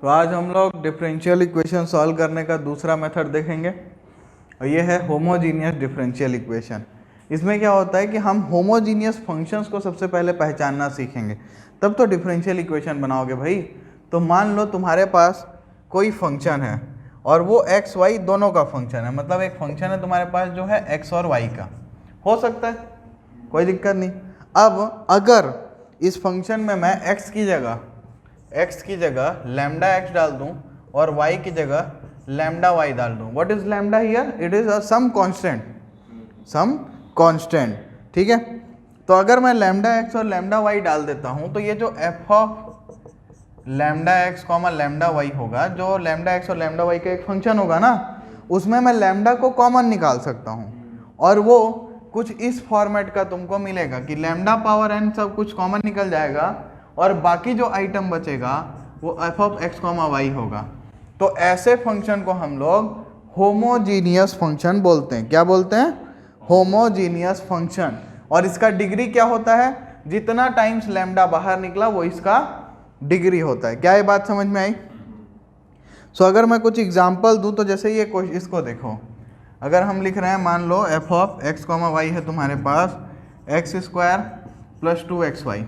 तो आज हम लोग डिफरेंशियल इक्वेशन सॉल्व करने का दूसरा मेथड देखेंगे और ये है होमोजीनियस डिफरेंशियल इक्वेशन। इसमें क्या होता है कि हम होमोजीनियस फंक्शंस को सबसे पहले पहचानना सीखेंगे, तब तो डिफरेंशियल इक्वेशन बनाओगे भाई। तो मान लो तुम्हारे पास कोई फंक्शन है और वो एक्स वाई दोनों का फंक्शन है, मतलब एक फंक्शन है तुम्हारे पास जो है एक्स और वाई का, हो सकता है, कोई दिक्कत नहीं। अब अगर इस फंक्शन में मैं x की जगह लैम्डा x डाल दूं और y की जगह लैम्डा y डाल दूं, what is lambda here? It is a some constant, ठीक है। तो अगर मैं लैम्डा x और लैम्डा y डाल देता हूं तो ये जो f of lambda x comma lambda y होगा, जो लैम्डा x और लैम्डा y का एक फंक्शन होगा ना, उसमें मैं लैम्डा को कॉमन निकाल सकता हूं और वो कुछ इस फॉर्मेट का तुमको मिलेगा कि लैम्डा पावर n सब कुछ कॉमन निकल जाएगा और बाकी जो आइटम बचेगा वो f of x comma y होगा। तो ऐसे फंक्शन को हम लोग होमोजीनियस फंक्शन बोलते हैं। क्या बोलते हैं? Homogeneous function. और इसका डिग्री क्या होता है? जितना टाइम्स लैम्डा बाहर निकला वो इसका डिग्री होता है। क्या ये बात समझ में आई? सो अगर मैं कुछ एग्जाम्पल दूं तो जैसे ये इसको देखो, अगर हम लिख रहे हैं, मान लो f of x comma y है तुम्हारे पास एक्स स्क्वायर प्लस 2xy।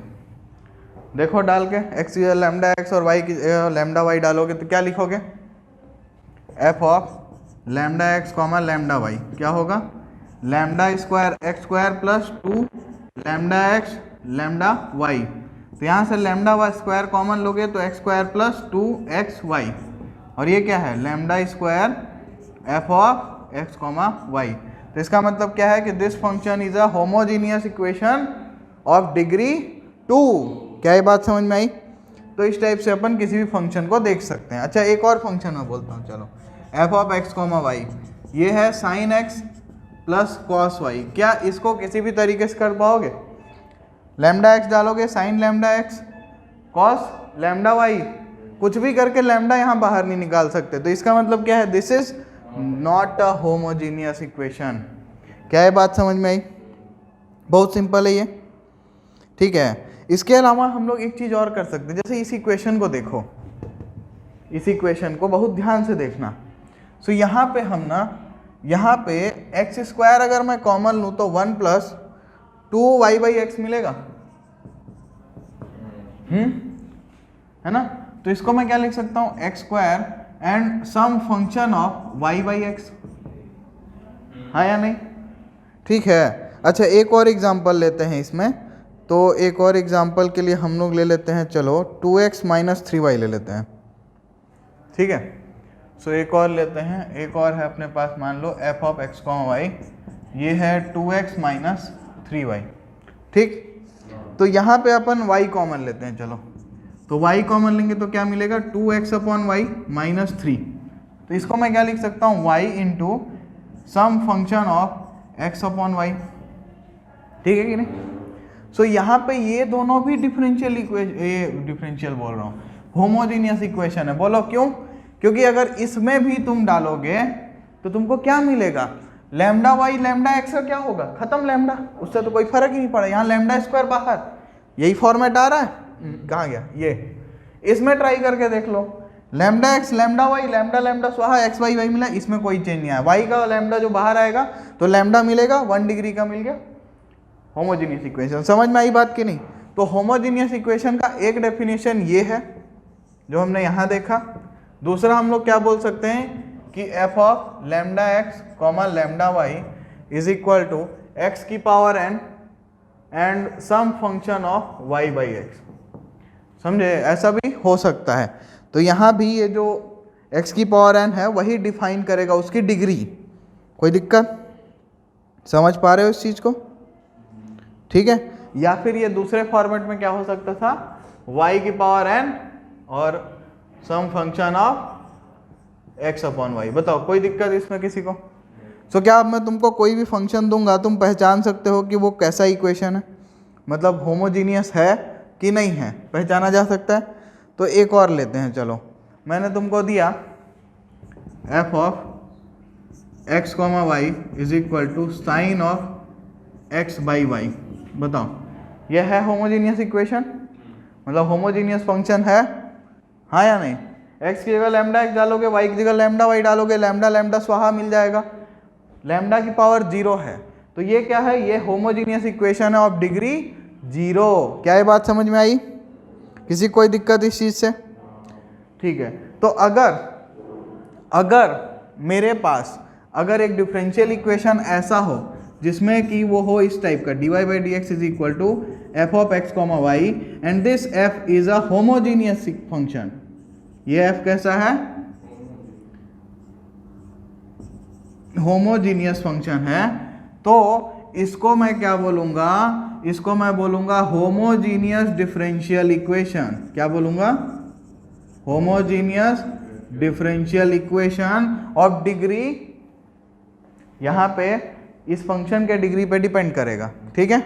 देखो डाल के x लैम्डा x और y की लैम्डा y डालोगे तो क्या लिखोगे? f of lambda x comma lambda y क्या होगा? Lambda square plus 2 lambda x lambda y। तो यहाँ से लैम्डा वाई स्क्वायर कॉमन लोगे तो एक्स स्क्वायर प्लस 2xy, और ये क्या है? Lambda square f of x comma y. तो इसका मतलब क्या है कि this function is a homogeneous equation of degree 2। क्या ये बात समझ में आई? तो इस टाइप से अपन किसी भी फंक्शन को देख सकते हैं। अच्छा, एक और फंक्शन मैं बोलता हूँ, चलो। f of x comma y ये है sine x plus cos y. क्या इसको किसी भी तरीके से कर पाओगे? लैम्डा x डालोगे, sine lambda x cos lambda y, कुछ भी करके लैम्डा यहाँ बाहर नहीं निकाल सकते। तो इसका मतलब क्या है? This is not a homogeneous equation. क्या ये बात समझ में आई? बहुत सिंपल है ये, ठीक है। इसके अलावा हम लोग एक चीज और कर सकते हैं, जैसे इस इक्वेशन को देखो, इस इक्वेशन को बहुत ध्यान से देखना। सो यहाँ पे हम ना, यहाँ पे एक्स स्क्वायर अगर मैं कॉमन लूँ तो 1 प्लस 2y बाई एक्स मिलेगा, है ना। तो इसको मैं क्या लिख सकता हूँ? X square and some function of y by x, हाँ या नहीं? ठीक है। अच्छा, एक और एग्जांपल लेते हैं इसमें। तो एक और एग्जांपल के लिए हम लोग ले लेते हैं, चलो 2x माइनस 3y ले लेते हैं, ठीक है। सो एक और लेते हैं, एक और है अपने पास, मान लो f of x comma y, ये है 2x माइनस 3y, ठीक। तो यहाँ पे अपन y कॉमन लेते हैं, चलो। तो y कॉमन लेंगे तो क्या मिलेगा? 2x upon Y minus 3। तो इसको मैं क्या लिख सकता हूँ? y into some function of x upon y, ठीक है कि नहीं। सो यहाँ पे ये दोनों भी डिफरेंशियल बोल रहा हूँ, होमोजीनियस इक्वेशन है। बोलो क्यों? क्योंकि अगर इसमें भी तुम डालोगे तो तुमको क्या मिलेगा? लैम्डा वाई लैम्डा एक्स का क्या होगा? खत्म लैम्डा, उससे तो कोई फर्क ही नहीं पड़ा। यहाँ लैम्डा स्क्वायर बाहर, यही फॉर्मेट आ रहा है, कहाँ गया ये? इसमें ट्राई करके देख लो, lambda X lambda Y lambda lambda स्वाहा एक्स वाई वाई मिला, इसमें कोई चेंज नहीं आया। वाई का लैम्डा जो बाहर आएगा तो लैम्डा मिलेगा, 1 डिग्री का मिल गया। होमोजीनियस इक्वेशन समझ में आई बात की नहीं? तो होमोजीनियस इक्वेशन का एक डेफिनेशन ये है जो हमने यहाँ देखा। दूसरा हम लोग क्या बोल सकते हैं कि f of lambda x comma lambda Y is equal to X की power n and some function of y by X. समझे? ऐसा भी हो सकता है। तो यहाँ भी ये जो x की पावर n है वही डिफाइन करेगा उसकी डिग्री। कोई दिक्कत? समझ पा रहे हो इस चीज़ को? ठीक है। या फिर ये दूसरे फॉर्मेट में क्या हो सकता था? y की पावर n और some function of x upon Y. बताओ, कोई दिक्कत इसमें किसी को? सो क्या अब मैं तुमको कोई भी फंक्शन दूंगा, तुम पहचान सकते हो कि वो कैसा इक्वेशन है, मतलब होमोजीनियस है कि नहीं है, पहचाना जा सकता है। तो एक और लेते हैं, चलो। मैंने तुमको दिया f of x comma y is equal to sine of x by y. बताओ, यह है होमोजीनियस इक्वेशन, मतलब होमोजीनियस फंक्शन है, हाँ या नहीं? x की जगह लैम्डा x डालोगे, y की जगह लैम्डा y डालोगे, लैम्डा लैम्डा स्वाहा मिल जाएगा, लैम्डा की पावर 0 है। तो ये क्या है, ये होमोजीनियस इक्वेशन है ऑफ डिग्री 0। क्या ये बात समझ में आई? किसी कोई दिक्कत इस चीज से? ठीक है। तो अगर मेरे पास अगर एक डिफरेंशियल इक्वेशन ऐसा हो जिसमें कि वो हो इस टाइप का, dy by D x is equal to F of x comma y and this f is a homogeneous function. ये f कैसा है? होमोजीनियस फंक्शन है। तो इसको मैं क्या बोलूंगा? इसको मैं बोलूंगा होमोजीनियस डिफरेंशियल इक्वेशन। क्या बोलूंगा? Homogeneous differential equation of degree, यहां पे इस फंक्शन के डिग्री पे डिपेंड करेगा, ठीक है।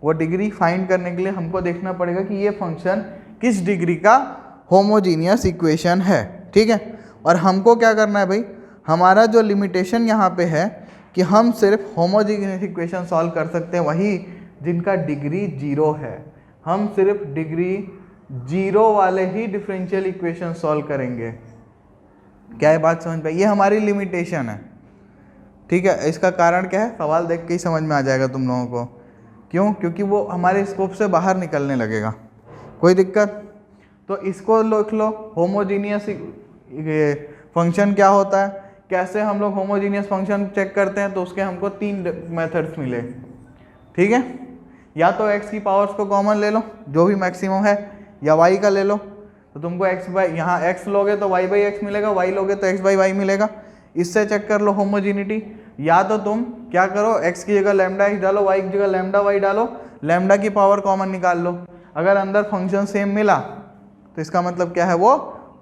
वो डिग्री फाइंड करने के लिए हमको देखना पड़ेगा कि ये फंक्शन किस डिग्री का होमोजीनियस इक्वेशन है, ठीक है। और हमको क्या करना है भाई, हमारा जो लिमिटेशन यहाँ पे है कि हम सिर्फ होमोजीनियस इक्वेशन सॉल्व कर सकते हैं वही जिनका डिग्री 0 है। हम सिर्फ डिग्री 0 वाले ही डिफरेंशियल इक्वेशन सॉल्व करेंगे। क्या ये बात समझ में? ये हमारी लिमिटेशन है, ठीक है। इसका कारण क्या है, सवाल देख के ही समझ में आ जाएगा तुम लोगों को। क्यों? क्योंकि वो हमारे स्कोप से बाहर निकलने लगेगा। कोई दिक्कत? तो इसको लिख लो, होमोजीनियस फंक्शन क्या होता है, कैसे हम लोग होमोजीनियस फंक्शन चेक करते हैं। तो उसके हमको 3 मेथड्स मिले, ठीक है। या तो x की पावर्स को कॉमन ले लो जो भी मैक्सिमम है, या y का ले लो। तो तुमको x बाई, यहाँ x लोगे तो y बाई एक्स मिलेगा, y लोगे तो x बाई वाई मिलेगा। इससे चेक कर लो होमोजीनिटी। या तो तुम क्या करो, x की जगह लैम्डा x डालो, y की जगह लैम्डा y डालो, लैम्डा की पावर कॉमन निकाल लो। अगर अंदर फंक्शन सेम मिला तो इसका मतलब क्या है, वो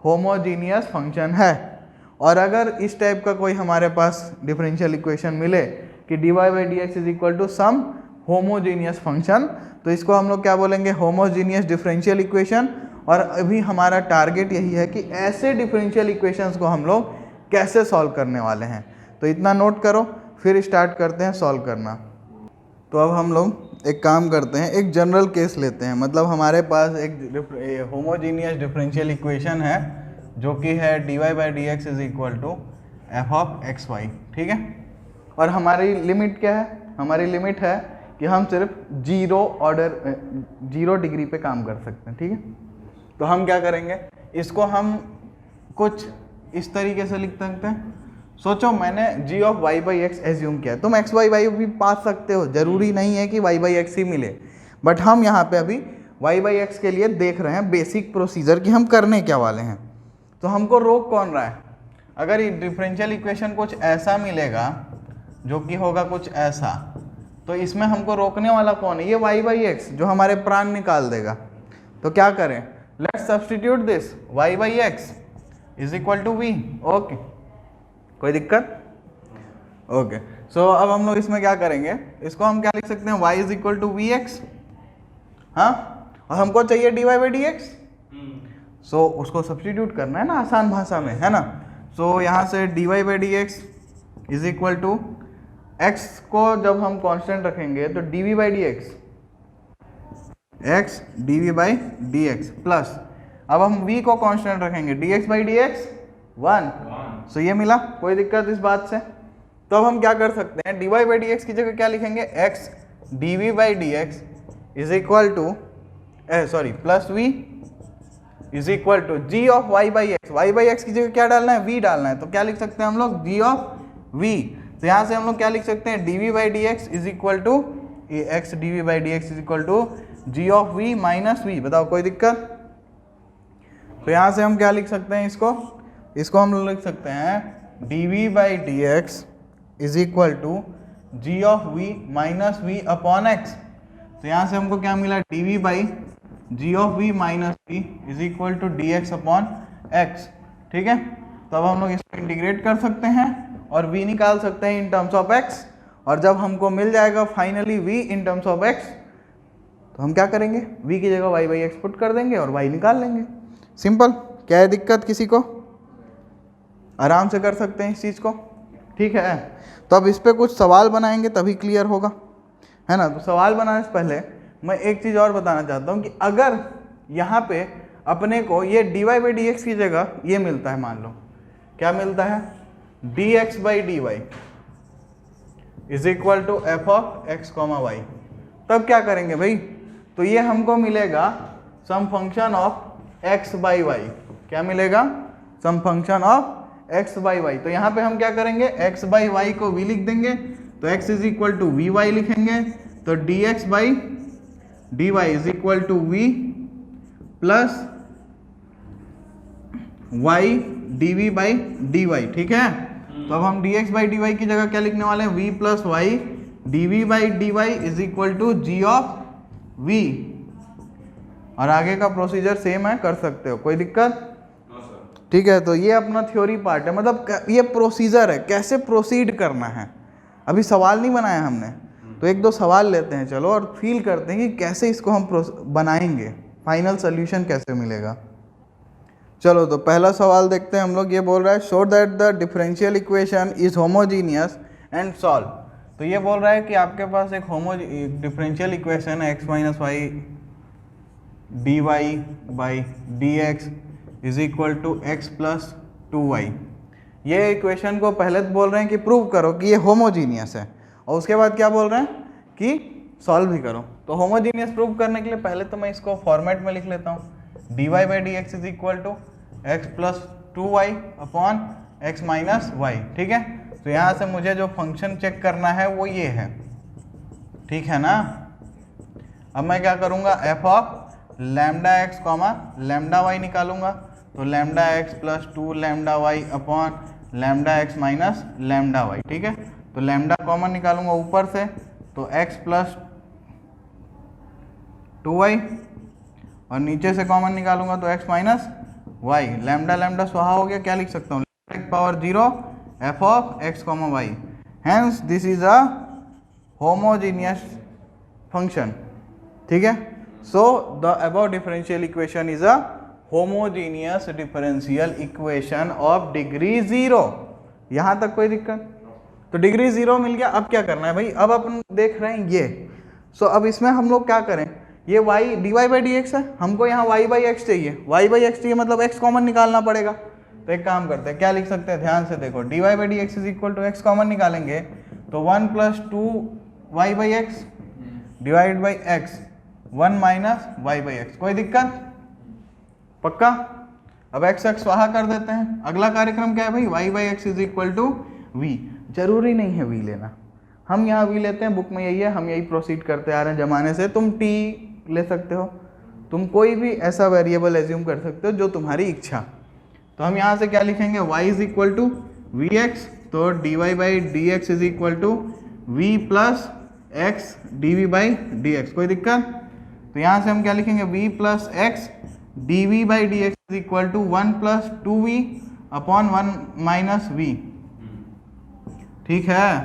होमोजीनियस फंक्शन है। और अगर इस टाइप का कोई हमारे पास डिफरेंशियल इक्वेशन मिले कि dy by D x is equal to some homogeneous function, तो इसको हम लोग क्या बोलेंगे, होमोजीनियस डिफरेंशियल इक्वेशन। और अभी हमारा टारगेट यही है कि ऐसे डिफरेंशियल इक्वेशंस को हम लोग कैसे सॉल्व करने वाले हैं। तो इतना नोट करो, फिर स्टार्ट करते हैं सॉल्व करना। तो अब हम लोग एक काम करते हैं, एक जनरल केस लेते हैं। मतलब हमारे पास एक होमोजीनियस डिफरेंशियल इक्वेशन है जो कि है dy by D x is equal to F of x y, ठीक है। और हमारी लिमिट क्या है? हमारी लिमिट है कि हम सिर्फ 0 डिग्री पे काम कर सकते हैं, ठीक है। तो हम क्या करेंगे, इसको हम कुछ इस तरीके से लिख सकते हैं। सोचो मैंने g ऑफ y बाई एक्स एज्यूम किया। तुम x बाई वाई भी पा सकते हो, जरूरी नहीं है कि y बाई एक्स ही मिले। बट हम यहाँ पे अभी y बाई एक्स के लिए देख रहे हैं बेसिक प्रोसीजर कि हम करने क्या वाले हैं। तो हमको रोक कौन रहा है? अगर ये डिफरेंशियल इक्वेशन कुछ ऐसा मिलेगा जो कि होगा कुछ ऐसा, तो इसमें हमको रोकने वाला कौन है? ये y बाई एक्स जो हमारे प्राण निकाल देगा। तो क्या करें, let's substitute this y by x is equal to v। Okay, कोई दिक्कत? ओके, सो अब हम लोग इसमें क्या करेंगे, इसको हम क्या लिख सकते हैं, y is equal to we x. हाँ, और हमको चाहिए dy by D x. So उसको सब्स्टिट्यूट करना है ना आसान भाषा में, है ना। सो यहाँ से dy by D x is equal to x को जब हम कांस्टेंट रखेंगे तो dv by D x, x dv by D x plus, अब हम v को कांस्टेंट रखेंगे dx by D x 1। So ये मिला, कोई दिक्कत इस बात से? तो अब हम क्या कर सकते हैं, dy बाई डी एक्स की जगह क्या लिखेंगे, x dv by D x is equal to plus v is equal to g ऑफ y by x. y by x की जगह क्या डालना है, v डालना है। तो क्या लिख सकते हैं हम लोग, g ऑफ v। तो यहाँ से हम लोग क्या लिख सकते हैं, dv by D x is equal to x dv by D x is equal to g of v minus v। बताओ कोई दिक्कत? तो यहाँ से हम क्या लिख सकते हैं, इसको हम लोग लिख सकते हैं dv by D x is equal to g of v minus v upon x। तो यहाँ से हमको क्या मिला, dv by g of v minus v is equal to dx upon x, ठीक है। तो अब हम लोग इसको इंटीग्रेट कर सकते हैं और v निकाल सकते हैं इन टर्म्स ऑफ x। और जब हमको मिल जाएगा finally v in terms of x, तो हम क्या करेंगे, v की जगह y बाई एक्स पुट कर देंगे और y निकाल लेंगे। सिंपल। क्या है दिक्कत किसी को? आराम से कर सकते हैं इस चीज़ को, ठीक है। तो अब इस पर कुछ सवाल बनाएंगे तभी क्लियर होगा, है ना। तो सवाल बनाने से पहले मैं एक चीज़ और बताना चाहता हूँ कि अगर यहाँ पे अपने को ये dy बाई डी एक्स की जगह ये मिलता है, मान लो क्या मिलता है, dx by D Y is equal to F of x comma Y. तब क्या करेंगे भाई, तो ये हमको मिलेगा some function of x by Y. क्या मिलेगा, some function of x by Y. तो यहाँ पे हम क्या करेंगे, x बाई वाई को v लिख देंगे, तो x is equal to V Y लिखेंगे, तो dx by D Y is equal to v plus y dv by D y. ठीक है, तो अब हम dx बाई डी वाई की जगह क्या लिखने वाले हैं, v plus y dv by D Y is equal to g of v। और आगे का प्रोसीजर सेम है, कर सकते हो, कोई दिक्कत? ठीक है, तो ये अपना थ्योरी पार्ट है, मतलब ये प्रोसीजर है, कैसे प्रोसीड करना है। अभी सवाल नहीं बनाया हमने, तो एक दो सवाल लेते हैं चलो और फील करते हैं कि कैसे इसको हम बनाएंगे, फाइनल सोल्यूशन कैसे मिलेगा। चलो तो पहला सवाल देखते हैं हम लोग। ये बोल रहा है show that the differential equation is homogeneous and solve. तो ये बोल रहा है कि आपके पास एक डिफरेंशियल इक्वेशन है x minus y d Y by D x is equal to x plus two y. ये इक्वेशन को पहले तो बोल रहे हैं कि प्रूव करो कि ये होमोजीनियस है, और उसके बाद क्या बोल रहे हैं कि सॉल्व भी करो। तो होमोजीनियस प्रूव करने के लिए पहले तो मैं इसको फॉर्मेट में लिख लेता हूँ, d Y by D x is equal to x plus two y upon x minus y. ठीक है, तो यहाँ से मुझे जो फंक्शन चेक करना है वो ये है, ठीक है ना। अब मैं क्या करूँगा, f of lambda x comma lambda y निकालूंगा, तो lambda x plus two lambda y upon lambda x minus lambda y. ठीक है, तो लैम्डा कॉमन निकालूंगा ऊपर से, तो एक्स प्लस टू वाई, और नीचे से कॉमन निकालूंगा तो x minus y. Lambda lambda स्वाहा हो गया, क्या लिख सकता हूँ, power zero f of x comma y, hence this is a homogeneous function. ठीक है, so the above differential equation is a homogeneous differential equation of degree zero. यहाँ तक कोई दिक्कत? तो डिग्री जीरो मिल गया। अब क्या करना है भाई, अब अपन देख रहे हैं ये, सो अब इसमें हम लोग क्या करें, ये y d Y by D x है, हमको यहाँ y बाई एक्स चाहिए, y बाई एक्स चाहिए मतलब x कॉमन निकालना पड़ेगा। तो एक काम करते हैं, क्या लिख सकते हैं, ध्यान से देखो, d Y by D x is equal to x common निकालेंगे तो one plus two y by x divide by x, one minus y by x. कोई दिक्कत? पक्का? अब एक्स एक्स स्वाहा कर देते हैं। अगला कार्यक्रम क्या है भाई, y by x is equal to v. जरूरी नहीं है वी लेना, हम यहाँ वी लेते हैं, बुक में यही है, हम यही प्रोसीड करते आ रहे हैं जमाने से। तुम टी ले सकते हो, तुम कोई भी ऐसा वेरिएबल एज्यूम कर सकते हो जो तुम्हारी इच्छा। तो हम यहाँ से क्या लिखेंगे, y is equal to we x, तो D Y by D x is equal to we plus x D we by D X. कोई दिक्कत? तो यहाँ से हम क्या लिखेंगे, v plus x D we by D x is equal to one plus two we upon one minus we. ठीक है,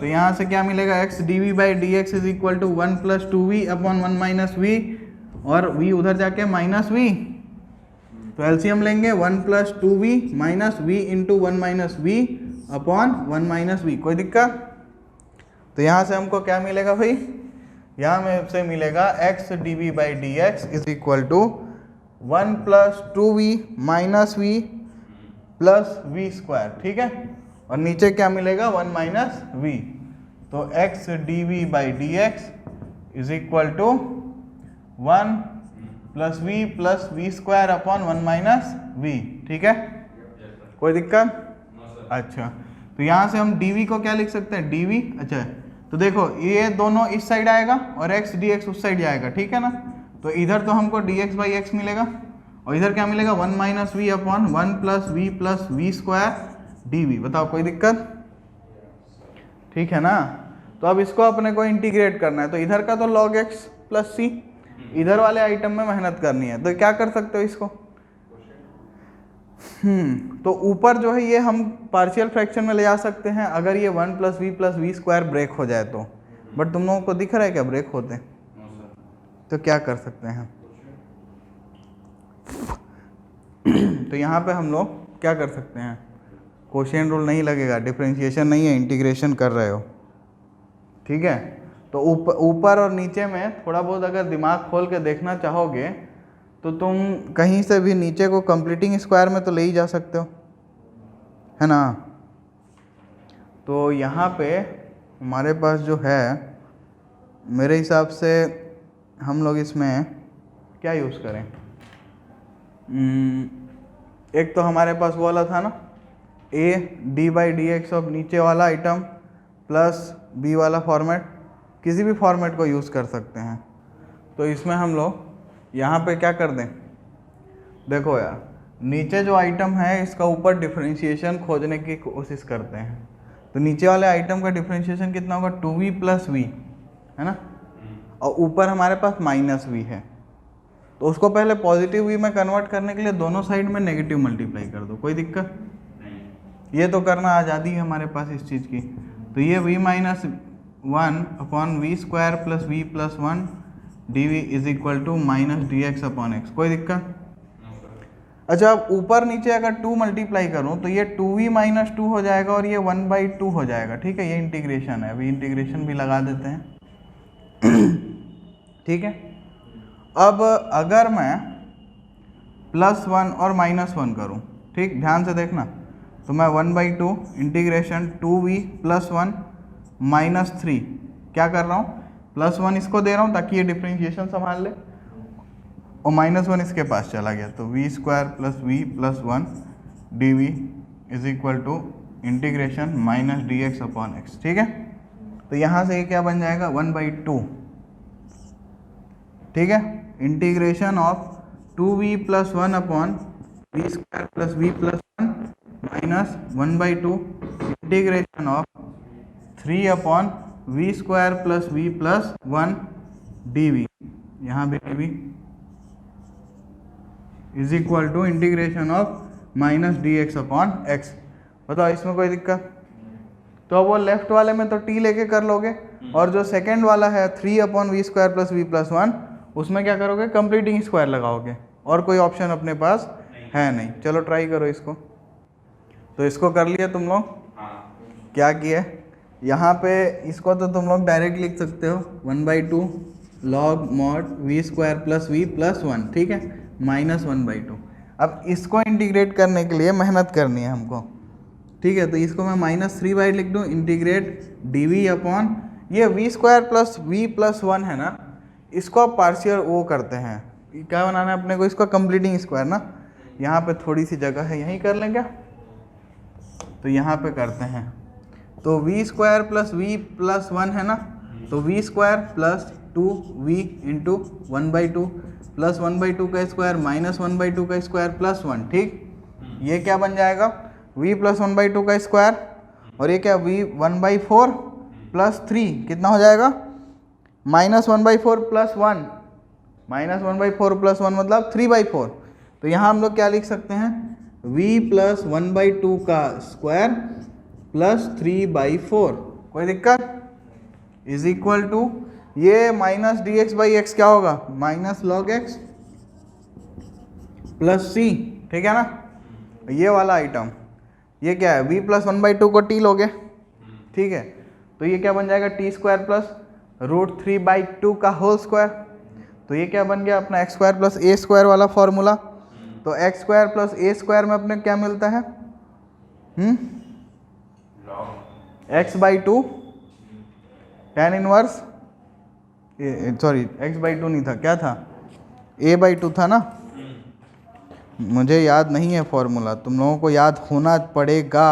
तो यहाँ से क्या मिलेगा, x D we by D x is equal to one plus two we upon one minus v, और v उधर जाके माइनस वी, तो एलसीएम लेंगे, one plus two v minus v into one minus v upon one minus v. कोई दिक्कत? तो यहाँ से हमको क्या मिलेगा भाई, यहाँ में से मिलेगा x D we by D x is equal to one plus two v minus v plus v square. ठीक है, और नीचे क्या मिलेगा, वन माइनस वी, तो x D we by D x is equal to one plus v square upon one minus we. ठीक है, कोई दिक्कत? अच्छा, तो यहाँ से हम dv को क्या लिख सकते हैं, dv। अच्छा, तो देखो ये दोनों इस साइड आएगा और x dx उस साइड जाएगा। ठीक है ना, तो इधर तो हमको dx बाई एक्स मिलेगा, और इधर क्या मिलेगा, one minus v upon one plus v square dv। बताओ कोई दिक्कत? ठीक है ना, तो अब इसको अपने को इंटीग्रेट करना है, तो इधर का तो log x प्लस सी, इधर वाले आइटम में मेहनत करनी है, तो क्या कर सकते हो इसको, तो ऊपर जो है ये हम पार्शियल फ्रैक्शन में ले जा सकते हैं अगर ये one plus v square break हो जाए तो। बट तुम लोगों को दिख रहा है क्या ब्रेक होते? तो क्या कर सकते हैं, तो यहाँ पे हम लोग क्या कर सकते हैं, कोशिएंट रूल नहीं लगेगा, डिफरेंशिएशन नहीं है, इंटीग्रेशन कर रहे हो। ठीक है, तो ऊपर और नीचे में थोड़ा बहुत अगर दिमाग खोल के देखना चाहोगे तो तुम कहीं से भी नीचे को कंप्लीटिंग स्क्वायर में तो ले ही जा सकते हो, है ना। तो यहाँ पे हमारे पास जो है, मेरे हिसाब से हम लोग इसमें क्या यूज़ करें। एक तो हमारे पास वो वाला था ना, a d/dx ऑफ नीचे वाला आइटम प्लस b वाला फॉर्मेट, किसी भी फॉर्मेट को यूज़ कर सकते हैं। तो इसमें हम लोग यहाँ पे क्या कर दें, देखो यार, नीचे जो आइटम है इसका ऊपर डिफरेंशिएशन खोजने की कोशिश करते हैं। तो नीचे वाले आइटम का डिफरेंशिएशन कितना होगा, 2v + v, है ना, और ऊपर हमारे पास -v है। तो उसको पहले पॉजिटिव v में कन्वर्ट करने के लिए दोनों साइड में नेगेटिव मल्टीप्लाई कर दो, कोई दिक्कत नहीं। ये तो करना आज़ादी है हमारे पास इस चीज़ की। तो ये v - 1/v² + v + 1 dv = -dx/x, कोई दिक्कत। अच्छा, अब ऊपर नीचे अगर 2 मल्टीप्लाई करूँ तो ये 2v - 2 हो जाएगा और ये 1/2 हो जाएगा, ठीक है। ये इंटीग्रेशन है, अभी इंटीग्रेशन भी लगा देते हैं ठीक है। अब अगर मैं +1 और -1 करूँ, ठीक, ध्यान से देखना, तो मैं 1/2 इंटीग्रेशन 2v + 1 -3 क्या कर रहा हूँ, +1 इसको दे रहा हूँ ताकि ये डिफरेंशिएशन संभाल ले, और -1 इसके पास चला गया। तो v² + v + 1 dv = -dx/x, ठीक है। तो यहाँ से ये क्या बन जाएगा, 1/2, ठीक है। Integration of 2v + 1 v² + v + 1 -1/2 integration of 3/v² + v + 1 dv, यहाँ भी dv = इंटीग्रेशन ऑफ -dx/x। बताओ इसमें कोई दिक्कत। तो अब वो लेफ्ट वाले में तो t लेके कर लोगे, और जो सेकंड वाला है 3/v² + v + 1, उसमें क्या करोगे, कंप्लीटिंग स्क्वायर लगाओगे, और कोई ऑप्शन अपने पास है नहीं। चलो ट्राई करो इसको। तो इसको कर लिया तुम लोग, क्या किए, यहाँ पे इसको तो तुम लोग डायरेक्ट लिख सकते हो, 1/2 log mod v² + v + 1, ठीक है, -1/2। अब इसको इंटीग्रेट करने के लिए मेहनत करनी है हमको, ठीक है। तो इसको मैं -3 लिख दूँ, इंटीग्रेट dv ये v² + v + 1 है ना, इसको आप पार्शियल वो करते हैं, क्या बनाना है अपने को, इसको कंप्लीटिंग स्क्वायर ना। यहाँ पे थोड़ी सी जगह है, यहीं कर लें क्या, तो यहाँ पे करते हैं। तो v² + v + 1 है ना, तो v² + 2v × 1/2 + 1/2 का स्क्वायर -1/2 का स्क्वायर + 1, ठीक। ये क्या बन जाएगा, v + 1/2 का स्क्वायर, और ये क्या, v 1/4 + 3 कितना हो जाएगा, -1/4 + 1, -1/4 + 1 मतलब 3/4। तो यहाँ हम लोग क्या लिख सकते हैं, v + 1/2 का स्क्वायर + 3/4, कोई दिक्कत, = ये -dx/x क्या होगा, -log x + c, ठीक है ना। ये वाला आइटम, ये क्या है, v + 1/2 को t लोगे, ठीक है। तो ये क्या बन जाएगा, t² + √3/2 का होल स्क्वायर। तो ये क्या बन गया अपना x² + a² वाला फॉर्मूला। तो x² + a² में अपने क्या मिलता है, x/2 tan inverse, sorry x/2 नहीं था, क्या था, a/2 था ना। मुझे याद नहीं है फॉर्मूला, तुम लोगों को याद होना पड़ेगा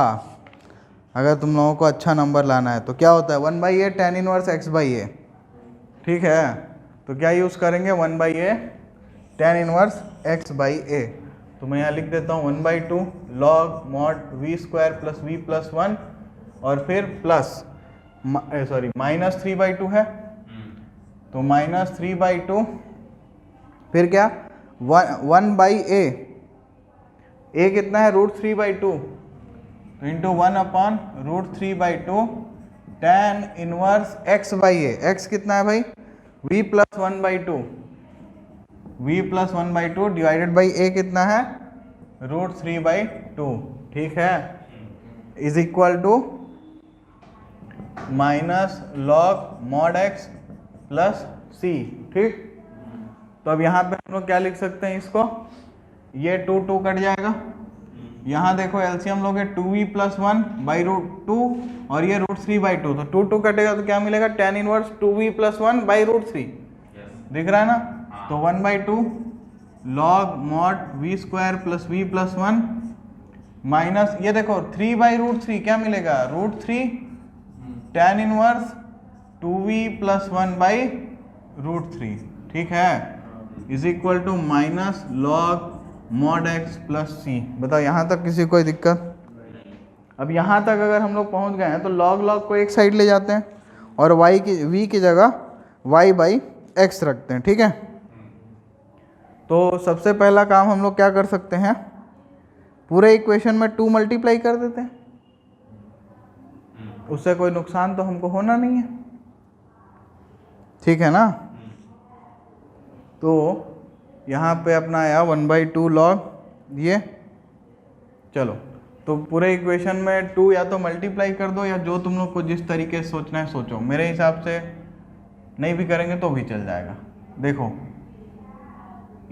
अगर तुम लोगों को अच्छा नंबर लाना है। तो क्या होता है, 1/a tan इनवर्स x/a, ठीक है। तो क्या यूज़ करेंगे, 1/a tan इनवर्स x/a। तो मैं यहाँ लिख देता हूँ 1/2 log mod v² + v + 1, और फिर प्लस -3/2 है, तो -3/2, फिर क्या, 1/a, a कितना है, √3/2, तो into 1/√3/2 tan inverse x/a। x कितना है भाई, v + 1/2, v + 1/2 divided by a कितना है, √3/2, ठीक है, = -log mod x + c, ठीक। तो अब यहाँ पे हम लोग क्या लिख सकते हैं इसको, ये 2 कट जाएगा, यहाँ देखो एलसीएम लोगे 2v + 1 बाई √2 और ये √3/2, तो 2 कटेगा तो क्या मिलेगा, tan इनवर्स 2v + 1 बाई √3, दिख रहा है ना। तो 1/2 log mod v² + v + 1 minus ये देखो 3/√3 क्या मिलेगा, √3 tan इनवर्स 2v + 1 बाई √3, ठीक है, is equal to minus log mod x + c। बताओ यहाँ तक किसी कोई दिक्कत। अब यहाँ तक अगर हम लोग पहुँच गए हैं तो log को एक साइड ले जाते हैं और v की जगह y/x रखते हैं, ठीक है। तो सबसे पहला काम हम लोग क्या कर सकते हैं, पूरे इक्वेशन में 2 मल्टीप्लाई कर देते हैं, उससे कोई नुकसान तो हमको होना नहीं है, ठीक है ना। तो यहाँ पे अपना आया 1/2 log ये, चलो तो पूरे इक्वेशन में 2 या तो मल्टीप्लाई कर दो या जो तुम लोग को जिस तरीके से सोचना है सोचो, मेरे हिसाब से नहीं भी करेंगे तो भी चल जाएगा। देखो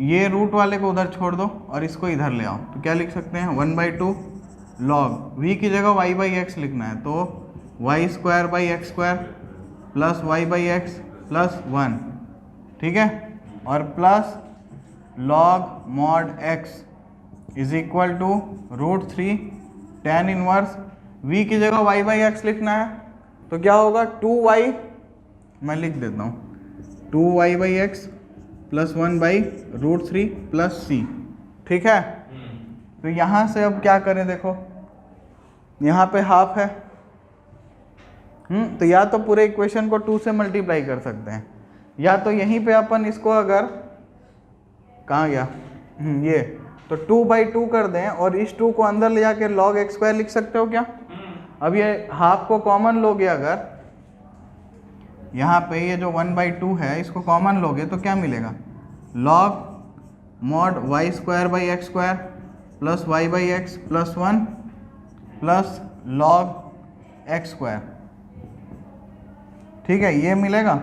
ये रूट वाले को उधर छोड़ दो और इसको इधर ले आओ, तो क्या लिख सकते हैं 1/2 log v की जगह y/x लिखना है, तो y² + y/x + 1, ठीक है, और plus log mod x is equal to √3 tan inverse v की जगह y/x लिखना है, तो क्या होगा 2y, मैं लिख देता हूँ 2y/x + 1/√3 + c, ठीक है। तो यहाँ से अब क्या करें, देखो यहाँ पे हाफ है, तो या तो पूरे इक्वेशन को 2 से मल्टीप्लाई कर सकते हैं, या तो यहीं पे अपन इसको अगर कहाँ गया ये, तो 2/2 कर दें और इस 2 को अंदर ले जाके log x² लिख सकते हो क्या। अब ये हाफ को कॉमन लोगे, अगर यहाँ पे ये जो 1/2 है इसको कॉमन लोगे तो क्या मिलेगा, log mod y² + y/x + 1 plus log x², ठीक है, ये मिलेगा,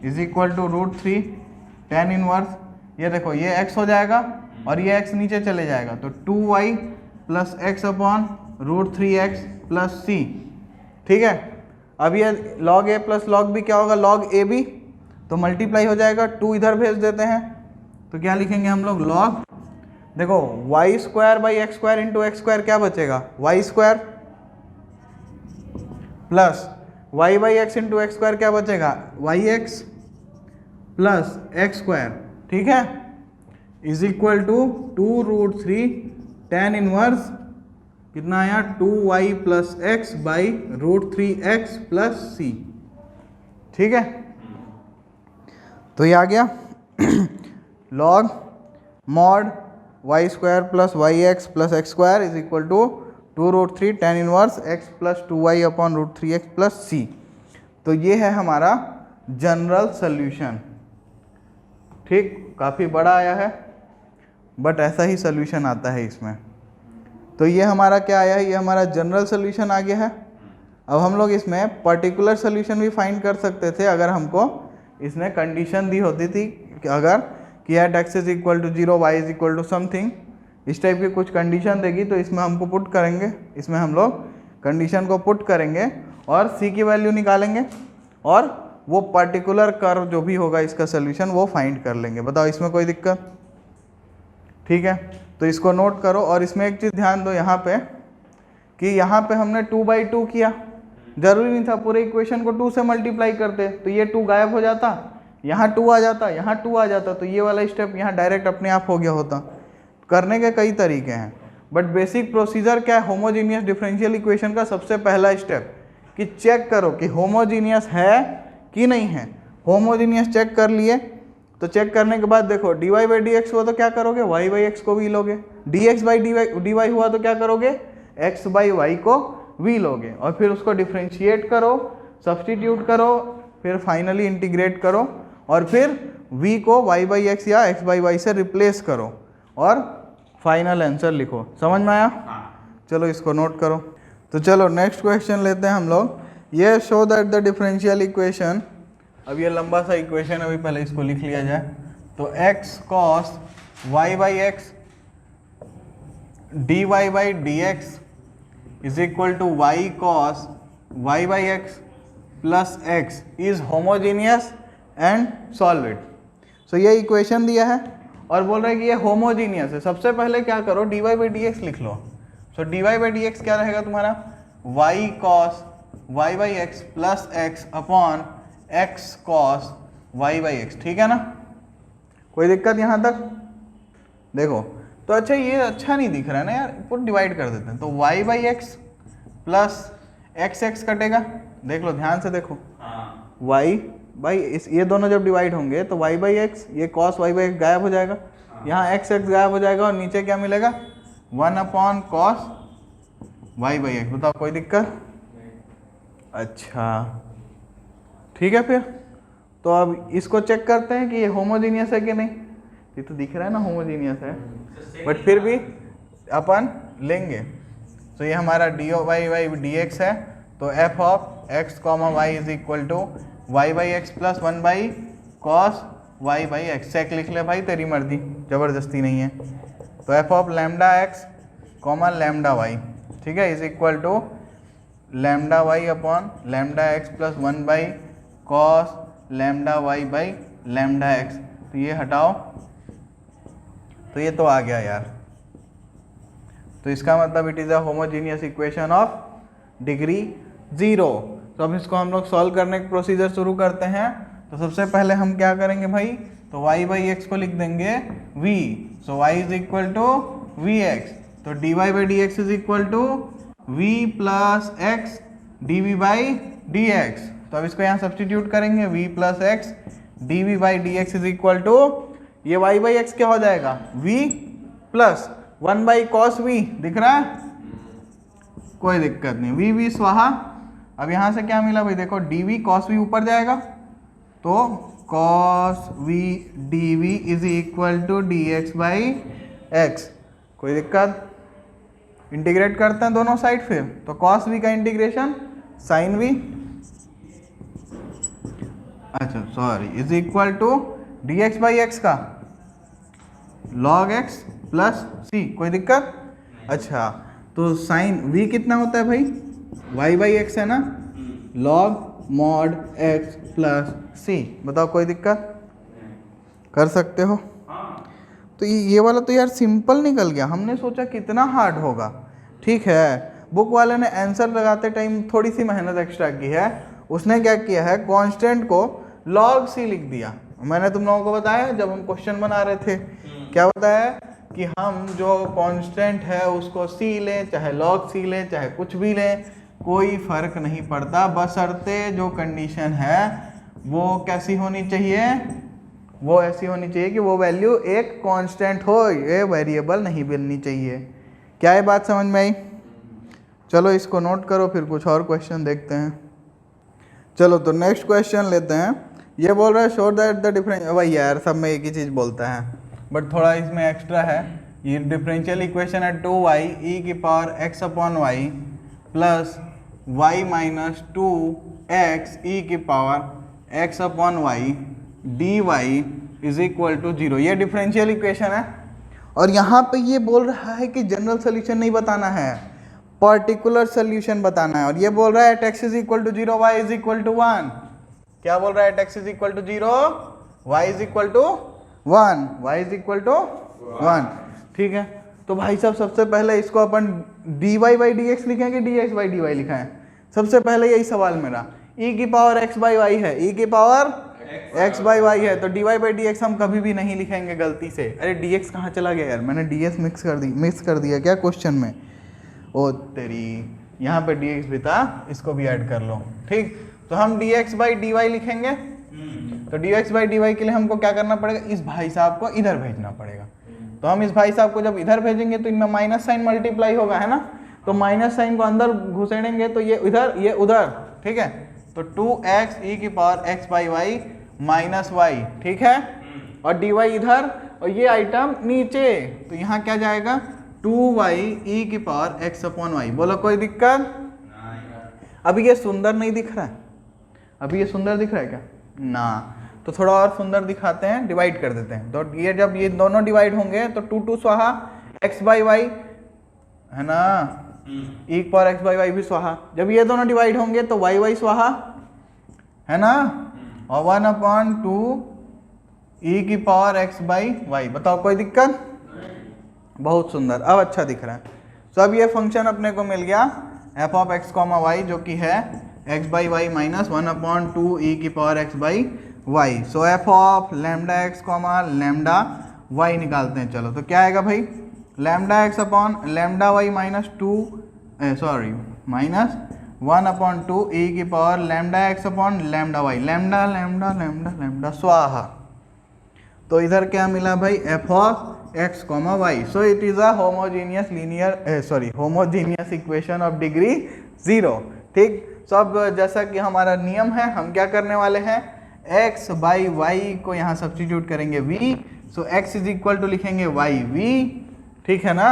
is equal to √3 tan inverse, ये देखो ये x हो जाएगा और ये x नीचे चले जाएगा, तो 2y + x/√3x + c, ठीक है। अब ये log a + log b क्या होगा, log ab, तो मल्टीप्लाई हो जाएगा, 2 इधर भेज देते हैं, तो क्या लिखेंगे हम लोग log, देखो y² / x² क्या बचेगा, y² प्लस y/x × x² क्या बचेगा, yx प्लस x², ठीक है, is equal to 2√3 tan inverse कितना आया 2y + x by √3x + c, ठीक है। तो ये आ गया log mod y² + yx + x² is equal to 2√3 tan inverse x + 2y/√3x + c। तो ये है हमारा जनरल सॉल्यूशन, ठीक, काफ़ी बड़ा आया है बट ऐसा ही सॉल्यूशन आता है इसमें। तो ये हमारा क्या आया है, ये हमारा जनरल सॉल्यूशन आ गया है। अब हम लोग इसमें पर्टिकुलर सॉल्यूशन भी फाइंड कर सकते थे अगर हमको इसने कंडीशन दी होती थी कि अगर कि एट x = 0 y = समथिंग, इस टाइप की कुछ कंडीशन देगी तो इसमें हमको पुट करेंगे, इसमें हम लोग कंडीशन को पुट करेंगे और c की वैल्यू निकालेंगे और वो पर्टिकुलर कर्व जो भी होगा इसका सॉल्यूशन वो फाइंड कर लेंगे। बताओ इसमें कोई दिक्कत, ठीक है। तो इसको नोट करो और इसमें एक चीज़ ध्यान दो यहाँ पे कि यहाँ पे हमने 2/2 किया, जरूरी नहीं था पूरे इक्वेशन को 2 से मल्टीप्लाई करते, तो ये 2 गायब हो जाता, यहाँ 2 आ जाता, यहाँ 2 आ जाता, तो ये वाला स्टेप यहाँ डायरेक्ट अपने आप हो गया होता। करने के कई तरीके हैं बट बेसिक प्रोसीजर क्या है, होमोजीनियस डिफरेंशियल इक्वेशन का सबसे पहला स्टेप कि चेक करो कि होमोजीनियस है कि नहीं है। होमोजीनियस चेक कर लिए, तो चेक करने के बाद देखो dy/dx हुआ तो क्या करोगे, y/x को v लोगे, dx/dy हुआ तो क्या करोगे, x/y को v लोगे, और फिर उसको डिफ्रेंशिएट करो, सब्सटीट्यूट करो, फिर फाइनली इंटीग्रेट करो और फिर v को y/x या x/y से रिप्लेस करो और फाइनल आंसर लिखो। समझ में आया? चलो इसको नोट करो। तो चलो नेक्स्ट क्वेश्चन लेते हैं हम लोग। ये show that the differential equation, अब ये लंबा सा इक्वेशन अभी पहले इसको लिख लिया जाए। तो x cos y by X dy by D x is equal to y cos y by x plus X is homogeneous and solve it. So ये इक्वेशन दिया है और बोल रहा है कि ये होमोजीनियस है। सबसे पहले क्या करो, dy बाई डी एक्स लिख लो। सो dy बाई डी एक्स क्या रहेगा तुम्हारा, y cos y by x plus x upon x cos y by x. ठीक है ना, कोई दिक्कत यहाँ तक? देखो तो अच्छा ये अच्छा नहीं दिख रहा है ना यार, पूरा डिवाइड कर देते हैं। तो y by x plus x कटेगा, देख लो ध्यान से देखो, y बाई इस ये दोनों जब डिवाइड होंगे तो y बाई एक्स, ये cos y बाई एक्स गायब हो जाएगा, यहाँ x गायब हो जाएगा और नीचे क्या मिलेगा, 1 upon cos y by x. बताओ कोई दिक्कत? अच्छा ठीक है, फिर तो अब इसको चेक करते हैं कि ये होमोजीनियस है कि नहीं। ये तो दिख रहा है ना होमोजीनियस है, बट फिर भी अपन लेंगे। तो ये हमारा d Y by D x है, तो f of x comma y is equal to y by x plus 1 by cos y by x. Sec लिख ले भाई, तेरी मर्जी, ज़बरदस्ती नहीं है। तो f of lambda x comma lambda y, ठीक है, is equal to lambda y upon lambda x plus 1 by cos lambda y by lambda x. तो ये हटाओ, तो ये तो आ गया यार। तो इसका मतलब it is a homogeneous equation of degree 0। तो अब इसको हम लोग सॉल्व करने का प्रोसीजर शुरू करते हैं। तो सबसे पहले हम क्या करेंगे भाई, तो y बाई एक्स को लिख देंगे v। So y is equal to we x, तो D Y by D x is equal to v plus x D we by D x. तो अब इसको यहाँ सब्सटीट्यूट करेंगे, v plus x D we by D x is equal to, ये y by x क्या हो जाएगा, v plus 1 by cos v, दिख रहा है, कोई दिक्कत नहीं, v v स्वाहा। अब यहाँ से क्या मिला भाई, देखो डी वी कॉस v ऊपर जाएगा, तो cos v d v is equal to d x by x. कोई दिक्कत? इंटीग्रेट करते हैं दोनों साइड फिर, तो कॉस v का इंटीग्रेशन साइन v, अच्छा sorry, is equal to d x by x का लॉग एक्स प्लस सी। कोई दिक्कत? अच्छा तो साइन v कितना होता है भाई, y बाई एक्स है ना, लॉग मॉड x प्लस सी। बताओ कोई दिक्कत? कर सकते हो? तो ये वाला तो यार सिंपल निकल गया, हमने सोचा कितना हार्ड होगा। ठीक है, बुक वाले ने आंसर लगाते टाइम थोड़ी सी मेहनत एक्स्ट्रा की है। उसने क्या किया है, कांस्टेंट को log c लिख दिया। मैंने तुम लोगों को बताया जब हम क्वेश्चन बना रहे थे, क्या बताया कि हम जो कांस्टेंट है उसको c लें, चाहे log c लें, चाहे कुछ भी लें, कोई फर्क नहीं पड़ता, बशर्ते जो कंडीशन है वो कैसी होनी चाहिए, वो ऐसी होनी चाहिए कि वो वैल्यू एक कांस्टेंट हो, ये वेरिएबल नहीं बननी चाहिए। क्या ये बात समझ में आई? चलो इसको नोट करो, फिर कुछ और क्वेश्चन देखते हैं। चलो तो नेक्स्ट क्वेश्चन लेते हैं। ये बोल रहा है शो दैट द डिफरेंस, भाई यार सब में एक ही चीज़ बोलता है, बट थोड़ा इसमें एक्स्ट्रा है। ये डिफरेंशियल इक्वेशन है 2y e की power x upon y plus y minus 2x e की power x upon y d Y is equal to 0। ये डिफरेंशियल इक्वेशन है और यहाँ पे ये बोल रहा है कि जनरल सोल्यूशन नहीं बताना है, पर्टिकुलर सोल्यूशन बताना है। और ये बोल रहा है x is equal to 0, y is equal to 1। क्या बोल रहा है, x is equal to 0, y is equal to 1, y is equal to 1। ठीक है, तो भाई साहब सबसे पहले इसको अपन dy बाई डी एक्स लिखें कि dx बाई डी वाई लिखा है। सबसे पहले यही सवाल मेरा, e की पावर x बाई वाई है, e की पावर x बाई वाई है, तो dy बाई डी एक्स हम कभी भी नहीं लिखेंगे गलती से। अरे dx कहाँ चला गया यार, मैंने ds मिक्स कर दिया क्या क्वेश्चन में, ओ तेरी, यहाँ पे dx भी था, इसको भी ऐड कर लो। ठीक, तो हम dx बाई डी वाई लिखेंगे, तो dx बाई डी वाई के लिए हमको क्या करना पड़ेगा, इस भाई साहब को इधर भेजना पड़ेगा। तो हम इस भाई साहब को जब इधर भेजेंगे तो इनमें माइनस साइन मल्टीप्लाई होगा, है ना, तो माइनस साइन को अंदर घुसेड़ेंगे तो ये इधर ये उधर। ठीक है, तो 2x e की power x by y minus y, ठीक है, और dy इधर और ये आइटम नीचे, तो यहाँ क्या जाएगा 2y e की पावर x अपॉन वाई। बोलो कोई दिक्कत? अभी ये सुंदर नहीं दिख रहा है, अभी ये सुंदर दिख रहा है क्या ना? तो थोड़ा और सुंदर दिखाते हैं, डिवाइड कर देते हैं। तो ये जब ये दोनों डिवाइड होंगे तो 2 2 स्वाहा, x बाई वाई है ना, e की पावर x बाई वाई भी स्वाहा। जब ये दोनों डिवाइड होंगे तो y y स्वाहा है ना, और 1/2 e की पावर x बाई वाई। बताओ कोई दिक्कत? बहुत सुंदर, अब अच्छा दिख रहा है। तो अब ये फंक्शन अपने को मिल गया f of x comma y, जो कि है x by y minus 1/2 e की power x by y. So f of lambda x comma lambda y निकालते हैं। चलो तो क्या आएगा भाई, lambda x upon lambda y minus minus 1/2 e की power lambda x upon lambda Y, lambda lambda lambda lambda स्वाहा। तो इधर क्या मिला भाई, f of x comma y. So it is a homogeneous homogeneous equation of degree 0। ठीक, सो अब जैसा कि हमारा नियम है, हम क्या करने वाले हैं, x बाई वाई को यहाँ सब्स्टिट्यूट करेंगे v। So x is equal to लिखेंगे वाई v, ठीक है ना।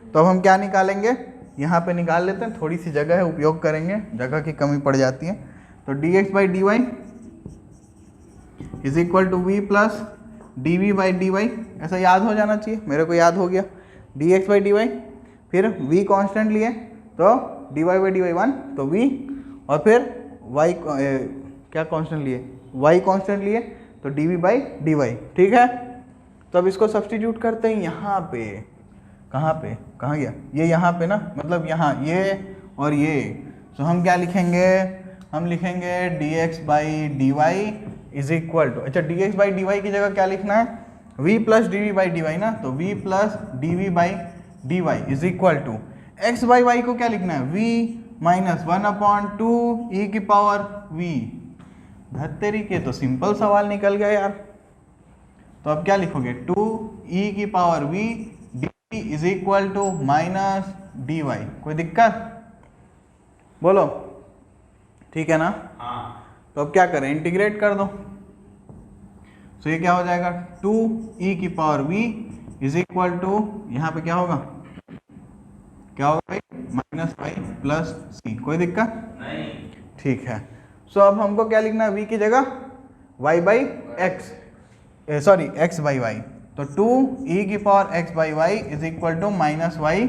तो अब हम क्या निकालेंगे, यहाँ पे निकाल लेते हैं, थोड़ी सी जगह है, उपयोग करेंगे, जगह की कमी पड़ जाती है। तो dx by D Y is equal to we plus d we by D y, ऐसा याद हो जाना चाहिए, मेरे को याद हो गया। dx बाई डी वाई, फिर v कांस्टेंट लिए तो dy बाई डी वाई 1, तो v, और फिर y क्या कांस्टेंट लिए, y कांस्टेंट लिए तो dv बाई डी वाई, ठीक है। तो अब इसको सब्स्टिट्यूट करते हैं यहाँ पे, कहाँ गया ये, यहाँ पे ना, मतलब यहाँ ये और ये। तो हम क्या लिखेंगे, हम लिखेंगे dx by D Y is equal to, अच्छा dx बाई डी वाई की जगह क्या लिखना है, v plus d we by D y ना, तो v plus d we by D Y is equal to x by Y को क्या लिखना है, v माइनस 1/2 e की पावर v। धत्तेरी के, तो सिंपल सवाल निकल गया यार। तो अब क्या लिखोगे, 2 e की power v dt is equal to minus d y. कोई दिक्कत बोलो, ठीक है ना। हाँ। तो अब क्या करें, इंटीग्रेट कर दो। तो ये क्या हो जाएगा, 2 e की power v is equal to, यहाँ पे क्या होगा, भाई माइनस वाई प्लस सी। कोई दिक्कत नहीं, ठीक है। सो अब हमको क्या लिखना है, v की जगह y by x, sorry x by Y. तो 2 e की power x by y is equal to minus y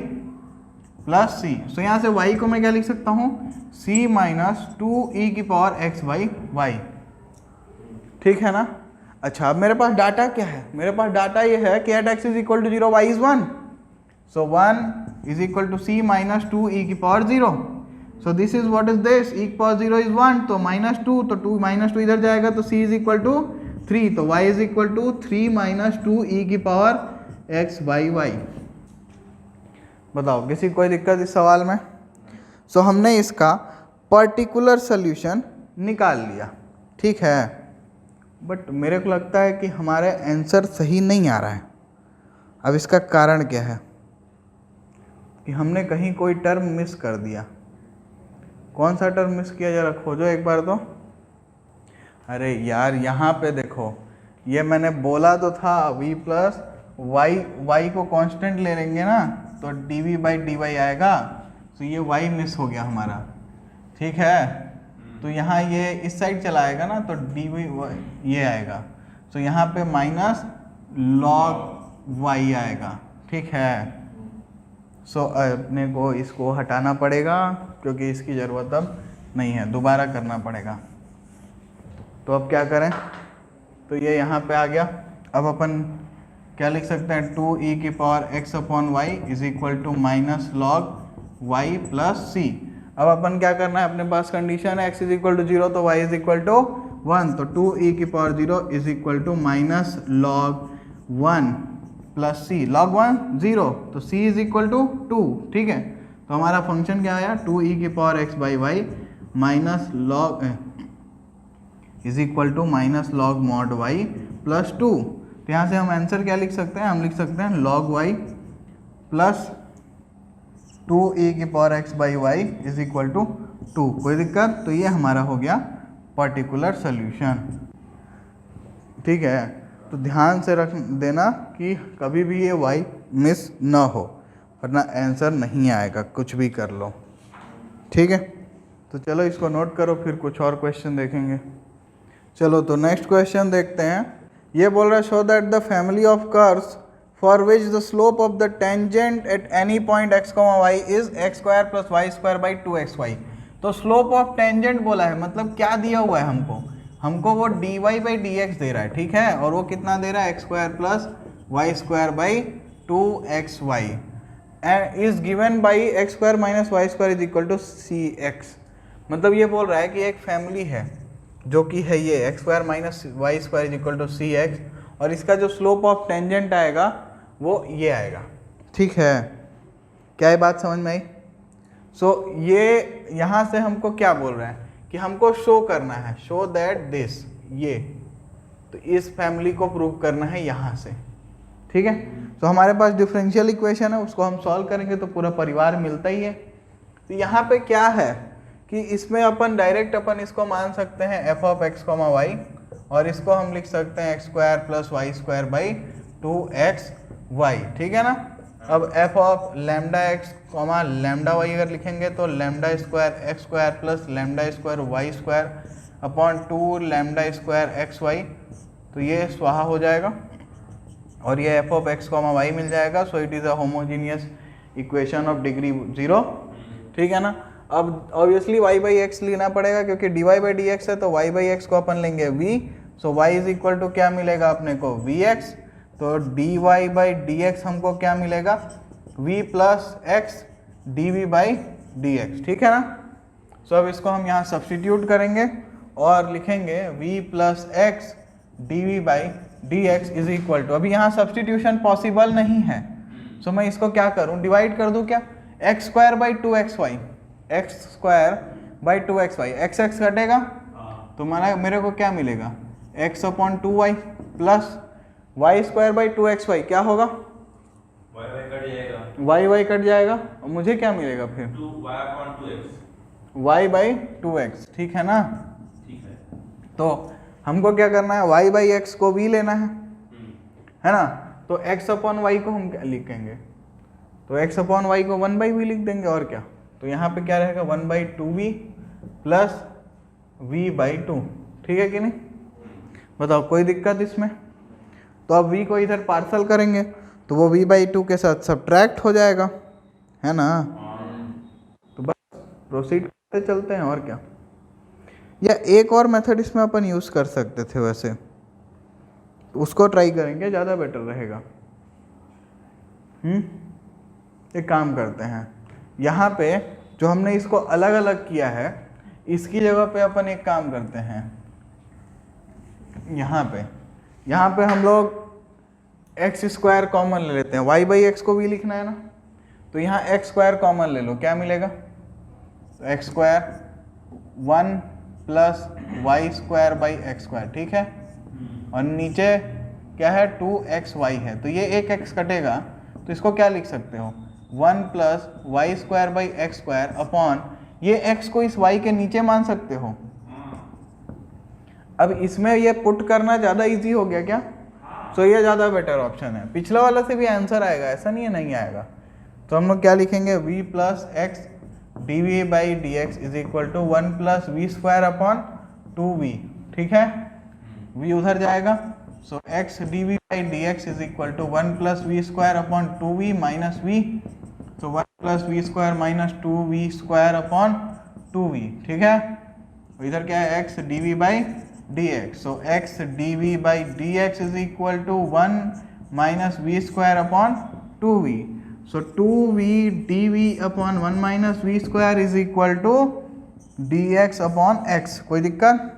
plus c. So यहाँ से y को मैं क्या लिख सकता हूँ, c माइनस 2 e की पावर x बाई वाई, ठीक है ना। अच्छा, अब मेरे पास डाटा क्या है, मेरे पास डाटा ये है कि at x is equal to 0 y is 1। So 1 is equal to c minus 2 e की power 0। So this is what is this, e की पावर 0 इज 1, तो माइनस 2, तो 2 माइनस 2 इधर जाएगा, तो c इज इक्वल टू 3, तो y is equal to 3 minus 2 e की power x by y. बताओ किसी कोई दिक्कत इस सवाल में। सो हमने इसका पर्टिकुलर सोल्यूशन निकाल लिया, ठीक है, बट मेरे को लगता है कि हमारे आंसर सही नहीं आ रहा है। अब इसका कारण क्या है कि हमने कहीं कोई टर्म मिस कर दिया। कौन सा टर्म मिस किया, जरा खोजो एक बार तो। अरे यार यहाँ पे देखो, ये मैंने बोला तो था v प्लस वाई को कांस्टेंट ले लेंगे ना, तो dv बाई डी वाई आएगा। तो ये y मिस हो गया हमारा, ठीक है। तो यहाँ ये इस साइड चला आएगा ना, तो dv ये आएगा। तो यहाँ पे माइनस log y आएगा, ठीक है। सो अपने को इसको हटाना पड़ेगा क्योंकि इसकी ज़रूरत अब नहीं है, दोबारा करना पड़ेगा। तो अब क्या करें, तो ये यहाँ पे आ गया। अब अपन क्या लिख सकते हैं, 2 e की power x upon y is equal to minus log y plus c. अब अपन क्या करना है, अपने पास कंडीशन है x इज इक्वल टू 0, तो y इज इक्वल टू 1, तो 2 e की power 0 is equal to minus log 1 plus c. Log 1 0, तो c इज इक्वल टू 2, ठीक है। तो हमारा फंक्शन क्या आया, 2 e की power x by y minus log is equal to minus log mod y plus 2। तो यहाँ से हम आंसर क्या लिख सकते हैं, हम लिख सकते हैं log y प्लस 2 e की power x by y is equal to 2। कोई दिक्कत, तो ये हमारा हो गया पर्टिकुलर सोल्यूशन, ठीक है। तो ध्यान से रख देना कि कभी भी ये y मिस ना हो, वरना आंसर नहीं आएगा, कुछ भी कर लो, ठीक है। तो चलो इसको नोट करो, फिर कुछ और क्वेश्चन देखेंगे। चलो तो नेक्स्ट क्वेश्चन देखते हैं। ये बोल रहा है show that the family of curves for which the slope of the tangent at any point x, y is x square plus y square by 2xy। तो स्लोप ऑफ टेंजेंट बोला है, मतलब क्या दिया हुआ है हमको वो dy बाई dx दे रहा है, ठीक है, और वो कितना दे रहा है x square plus y square by 2xy is given by x square minus y square is equal to cx। मतलब ये बोल रहा है कि एक फैमिली है जो कि है ये x square minus y square is equal to cx, और इसका जो स्लोप ऑफ टेंजेंट आएगा वो ये आएगा, ठीक है। क्या ये बात समझ में आई? सो ये यहाँ से हमको क्या बोल रहा है कि हमको शो करना है, शो दैट दिस, ये तो इस फैमिली को प्रूव करना है यहाँ से, ठीक है। तो हमारे पास डिफरेंशियल इक्वेशन है, उसको हम सॉल्व करेंगे तो पूरा परिवार मिलता ही है। तो यहाँ पे क्या है कि इसमें अपन डायरेक्ट इसको मान सकते हैं f ऑफ x, y, और इसको हम लिख सकते हैं x square plus y square by 2xy, ठीक है ना। अब f of lambda x, lambda y अगर लिखेंगे तो lambda square x square plus lambda square y square upon 2 lambda square xy, तो ये स्वाहा हो जाएगा और ये f ऑफ x, y मिल जाएगा। So it is a homogeneous equation of degree 0, ठीक है ना। अब ऑब्वियसली y बाई एक्स लेना पड़ेगा क्योंकि dy बाई डी एक्स है, तो y बाई एक्स को अपन लेंगे v। So y is equal to क्या मिलेगा अपने को vx, तो dy बाई डी एक्स हमको क्या मिलेगा v plus x dv by D x, ठीक है ना। सो अब इसको हम यहाँ सब्सटीट्यूट करेंगे और लिखेंगे v plus x dv by D x is equal to, अभी यहाँ सब्सटीट्यूशन पॉसिबल नहीं है, सो मैं इसको क्या करूँ, डिवाइड कर दूँ क्या, x square by 2xy, x square by 2xy, x x कटेगा तो मेरे को क्या मिलेगा x upon 2y plus y square by 2xy, क्या होगा y कट जाएगा और मुझे क्या मिलेगा फिर y बाई 2x, ठीक है ना। ठीक है, तो हमको क्या करना है, y बाई एक्स को v लेना है ना। तो x अपॉन वाई को हम क्या लिखेंगे, तो x अपॉन वाई को 1 बाई वी लिख देंगे, और क्या। तो यहाँ पे क्या रहेगा 1 by 2v plus v by 2, ठीक है कि नहीं, बताओ कोई दिक्कत इसमें। तो अब v को इधर पार्सल करेंगे तो वो v बाई 2 के साथ सब्ट्रैक्ट हो जाएगा, है ना। तो बस प्रोसीड करते चलते हैं, और क्या। या एक और मेथड इसमें अपन यूज़ कर सकते थे वैसे, उसको ट्राई करेंगे, ज़्यादा बेटर रहेगा। एक काम करते हैं, यहाँ पे जो हमने इसको अलग अलग किया है इसकी जगह पे अपन एक काम करते हैं, यहाँ पे हम लोग एक्स स्क्वायर कॉमन ले लेते हैं, वाई बाई एक्स को भी लिखना है ना, तो यहाँ एक्स स्क्वायर कॉमन ले लो, क्या मिलेगा, x square 1 plus y square by x square, ठीक है, और नीचे क्या है 2xy है, तो ये एक x कटेगा, तो इसको क्या लिख सकते हो 1 plus y square by x square upon ये x को इस y के नीचे मान सकते हो। अब इसमें ये पुट करना ज़्यादा इजी हो गया क्या, तो ये ज़्यादा बेटर ऑप्शन है, पिछला वाला से भी आंसर आएगा, ऐसा नहीं है नहीं आएगा। तो हम लोग क्या लिखेंगे v plus x D we by D x is equal to 1 plus v square upon 2v, ठीक है, v उधर जाएगा, so x D we by D x is equal to 1 plus v square upon 2v minus v, तो 1 plus v square minus 2v square upon 2v, ठीक है। इधर क्या है x D we by D x, so x D we by D x is equal to 1 minus v square upon 2v, so 2v dv upon 1 minus v square is equal to dx upon x, कोई दिक्कत।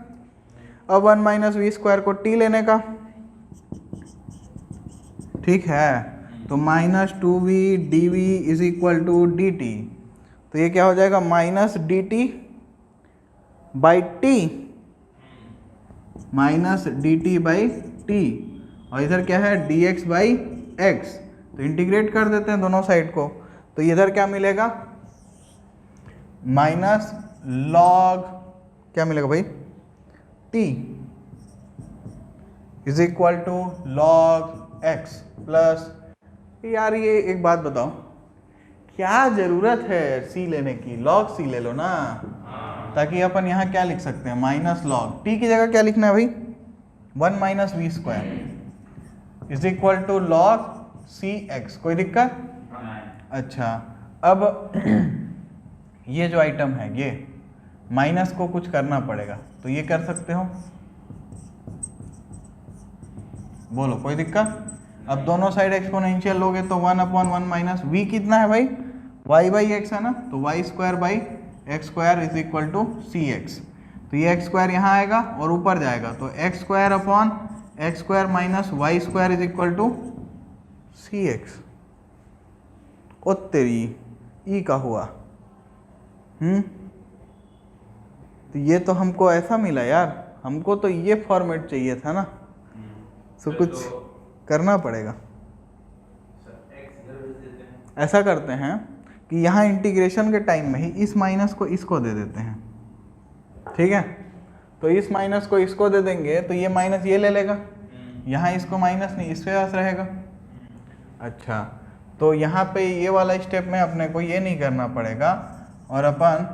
अब 1 minus v square को t लेने का, ठीक है, तो minus 2v dv is equal to dt, तो ये क्या हो जाएगा minus dt by t, minus dt by t, और इधर क्या है dx बाई x, तो इंटीग्रेट कर देते हैं दोनों साइड को, तो इधर क्या मिलेगा माइनस लॉग क्या मिलेगा भाई t is equal to log x plus, यार ये एक बात बताओ, क्या जरूरत है c लेने की, लॉग c ले लो ना, ताकि अपन यहाँ क्या लिख सकते हैं, माइनस लॉग टी की जगह क्या लिखना है भाई, 1 minus v square is equal to log c x. कोई दिक्कत? अच्छा, अब ये जो आइटम है ये माइनस को कुछ करना पड़ेगा, तो ये कर सकते हो, बोलो कोई दिक्कत? अब दोनों साइड एक्सपोनेंशियल लोगे तो 1/1 माइनस वी कितना है भाई, y बाई एक्स है ना, तो y square by x square is equal to c x. तो ये एक्स स्क्वायर यहाँ आएगा और ऊपर जाएगा, तो x square upon x square minus y square is equal to c x. ओ तेरी ई का हुआ, तो ये तो हमको ऐसा मिला यार, हमको तो ये फॉर्मेट चाहिए था ना, तो कुछ करना पड़ेगा। ऐसा करते हैं कि यहाँ इंटीग्रेशन के टाइम में ही इस माइनस को इसको दे देते हैं, ठीक है? तो इस माइनस को इसको दे देंगे तो ये माइनस ये ले लेगा, यहाँ इसको माइनस नहीं इसके पास रहेगा। अच्छा, तो यहाँ पे ये वाला स्टेप में अपने को ये नहीं करना पड़ेगा और अपन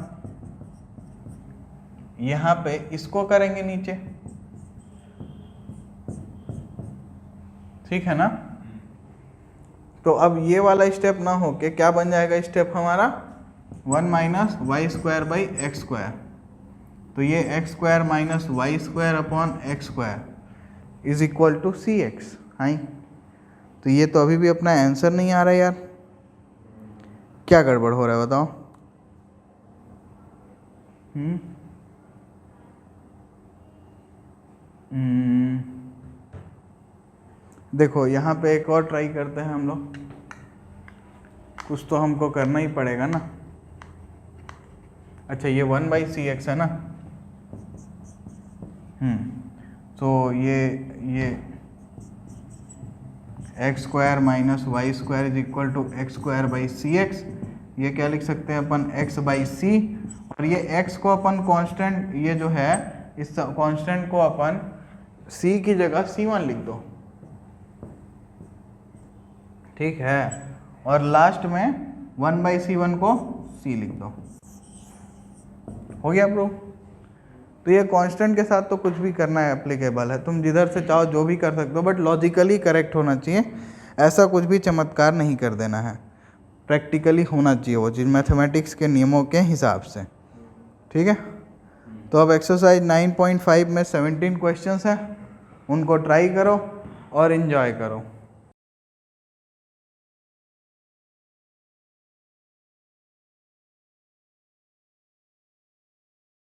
यहाँ पे इसको करेंगे नीचे, ठीक है ना? तो अब ये वाला स्टेप ना हो के क्या बन जाएगा स्टेप हमारा, 1 minus y square by x square. तो ये x square minus y square upon x square is equal to c x. हाँ, तो ये तो अभी भी अपना आंसर नहीं आ रहा है यार, क्या गड़बड़ हो रहा है बताओ? देखो यहाँ पे एक और ट्राई करते हैं हम लोग, कुछ तो हमको करना ही पड़ेगा ना। अच्छा, ये 1 बाई सी एक्स है ना, तो ये x square minus y square is equal to x square by c x. ये क्या लिख सकते हैं अपन, एक्स बाई सी, और ये एक्स को अपन कांस्टेंट, ये जो है इस कांस्टेंट को अपन सी की जगह C1 लिख दो, ठीक है? और लास्ट में 1 बाई C1 को C लिख दो, हो गया ब्रो? तो ये कांस्टेंट के साथ तो कुछ भी करना है एप्लीकेबल है, तुम जिधर से चाहो जो भी कर सकते हो, बट लॉजिकली करेक्ट होना चाहिए, ऐसा कुछ भी चमत्कार नहीं कर देना है, प्रैक्टिकली होना चाहिए वो चीज़ मैथमेटिक्स के नियमों के हिसाब से, ठीक है? तो अब एक्सरसाइज 9.5 में 17 क्वेश्चंस हैं, उनको ट्राई करो और इन्जॉय करो।